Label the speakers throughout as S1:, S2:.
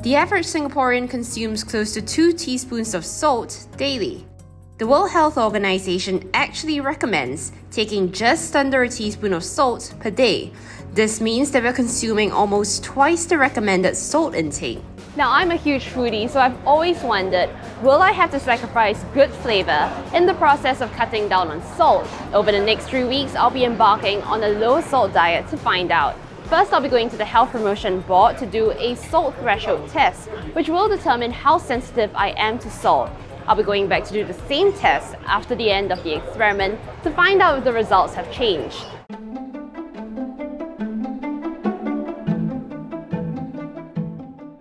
S1: The average Singaporean consumes close to 2 teaspoons of salt daily. The World Health Organization actually recommends taking just under a teaspoon of salt per day. This means that we're consuming almost twice the recommended salt intake.
S2: Now, I'm a huge foodie, so I've always wondered, will I have to sacrifice good flavor in the process of cutting down on salt? Over the next 3 weeks, I'll be embarking on a low-salt diet to find out. First, I'll be going to the Health Promotion Board to do a salt threshold test, which will determine how sensitive I am to salt. I'll be going back to do the same test after the end of the experiment to find out if the results have changed.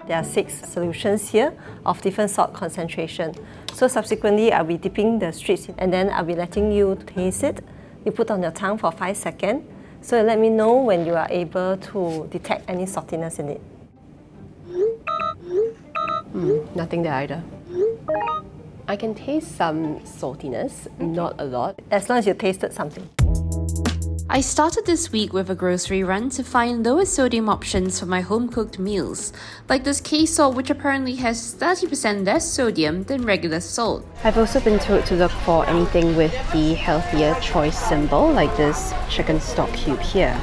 S3: There are 6 solutions here of different salt concentration. So subsequently, I'll be dipping the strips and then I'll be letting you taste it. You put on your tongue for 5 seconds. So let me know when you are able to detect any saltiness in it.
S4: Nothing there either. I can taste some saltiness, not a lot.
S3: As long as you tasted something.
S1: I started this week with a grocery run to find lower sodium options for my home-cooked meals, like this K-salt which apparently has 30% less sodium than regular salt.
S4: I've also been told to look for anything with the healthier choice symbol, like this chicken stock cube here.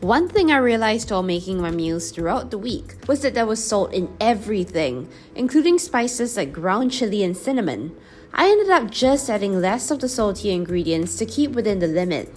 S1: One thing I realized while making my meals throughout the week was that there was salt in everything, including spices like ground chili and cinnamon. I ended up just adding less of the salty ingredients to keep within the limit.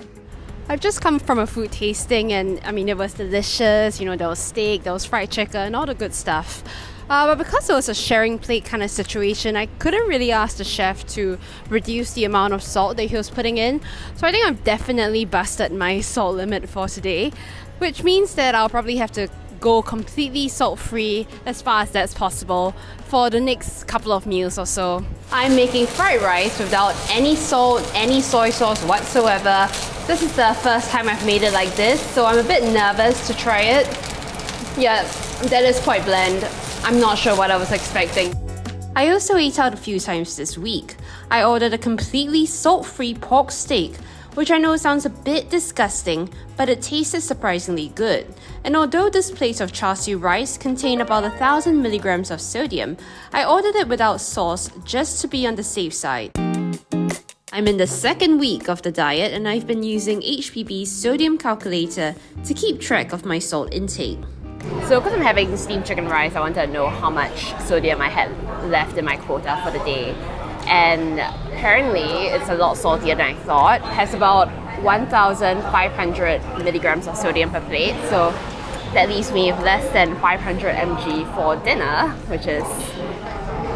S2: I've just come from a food tasting and it was delicious. There was steak, there was fried chicken, all the good stuff. But because it was a sharing plate kind of situation, I couldn't really ask the chef to reduce the amount of salt that he was putting in. So I think I've definitely busted my salt limit for today, which means that I'll probably have to go completely salt-free as far as that's possible for the next couple of meals or so. I'm making fried rice without any salt, any soy sauce whatsoever. This is the first time I've made it like this, so I'm a bit nervous to try it. Yeah, that is quite bland. I'm not sure what I was expecting.
S1: I also ate out a few times this week. I ordered a completely salt-free pork steak, which I know sounds a bit disgusting, but it tasted surprisingly good. And although this plate of char siu rice contained about 1,000 milligrams of sodium, I ordered it without sauce just to be on the safe side. I'm in the second week of the diet and I've been using HPB's sodium calculator to keep track of my salt intake.
S2: So because I'm having steamed chicken rice, I wanted to know how much sodium I had left in my quota for the day. And apparently it's a lot saltier than I thought. It has about 1,500 milligrams of sodium per plate. So that leaves me with less than 500 mg for dinner, which is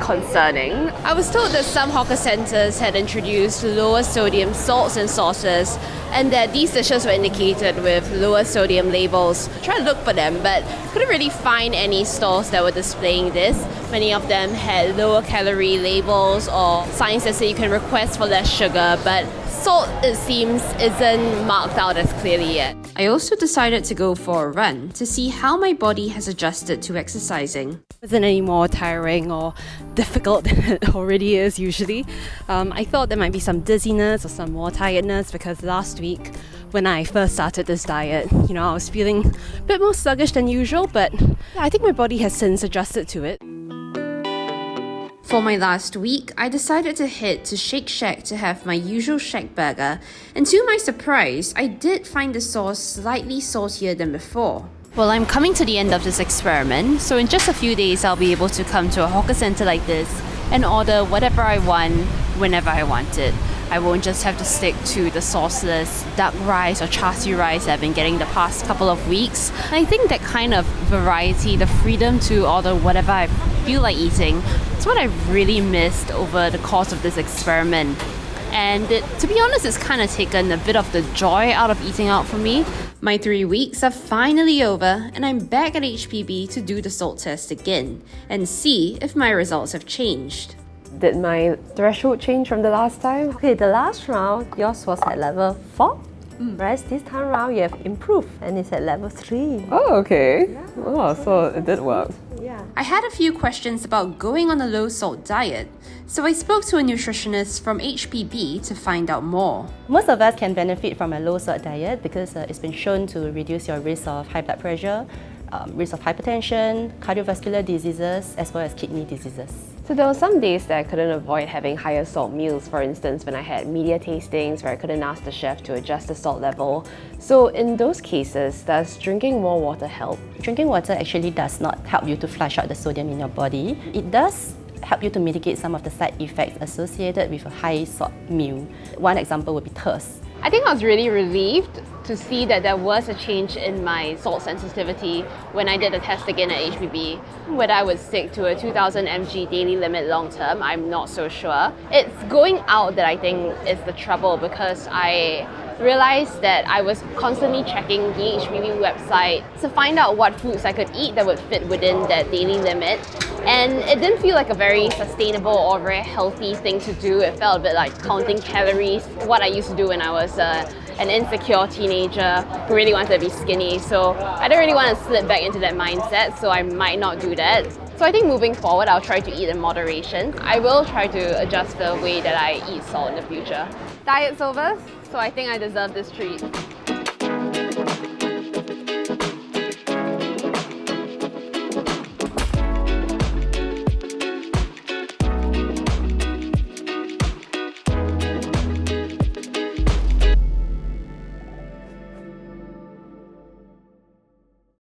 S2: concerning. I was told that some hawker centres had introduced lower sodium salts and sauces and that these dishes were indicated with lower sodium labels. I tried to look for them but couldn't really find any stalls that were displaying this. Many of them had lower calorie labels or signs that say you can request for less sugar, but salt, it seems, isn't marked out as clearly yet.
S1: I also decided to go for a run to see how my body has adjusted to exercising.
S2: It wasn't any more tiring or difficult than it already is usually. I thought there might be some dizziness or some more tiredness because last week when I first started this diet, I was feeling a bit more sluggish than usual, but I think my body has since adjusted to it.
S1: For my last week, I decided to head to Shake Shack to have my usual shack burger, and to my surprise, I did find the sauce slightly saltier than before.
S2: Well, I'm coming to the end of this experiment, so in just a few days I'll be able to come to a hawker centre like this and order whatever I want, whenever I want it. I won't just have to stick to the sauceless duck rice or char siu rice that I've been getting the past couple of weeks. And I think that kind of variety, the freedom to order whatever I feel like eating, is what I've really missed over the course of this experiment. And to be honest, it's kind of taken a bit of the joy out of eating out for me.
S1: My 3 weeks are finally over and I'm back at HPB to do the salt test again and see if my results have changed.
S4: Did my threshold change from the last time?
S3: Okay, the last round, yours was at level 4. Whereas this time round, you have improved and it's at level 3.
S4: Oh, okay. Oh, so it did work.
S3: Yeah.
S1: I had a few questions about going on a low-salt diet, so I spoke to a nutritionist from HPB to find out more.
S5: Most of us can benefit from a low-salt diet because it's been shown to reduce your risk of high blood pressure, risk of hypertension, cardiovascular diseases, as well as kidney diseases.
S2: So there were some days that I couldn't avoid having higher salt meals, for instance when I had media tastings where I couldn't ask the chef to adjust the salt level. So in those cases, does drinking more water help?
S5: Drinking water actually does not help you to flush out the sodium in your body. It does help you to mitigate some of the side effects associated with a high salt meal. One example would be thirst.
S2: I think I was really relieved to see that there was a change in my salt sensitivity when I did the test again at HPB. Whether I would stick to a 2000 mg daily limit long term, I'm not so sure. It's going out that I think is the trouble, because I realized that I was constantly checking the HPB website to find out what foods I could eat that would fit within that daily limit. And it didn't feel like a very sustainable or very healthy thing to do. It felt a bit like counting calories, what I used to do when I was an insecure teenager who really wanted to be skinny. So I don't really want to slip back into that mindset, so I might not do that. So I think moving forward, I'll try to eat in moderation. I will try to adjust the way that I eat salt in the future. Diet's over, so I think I deserve this treat.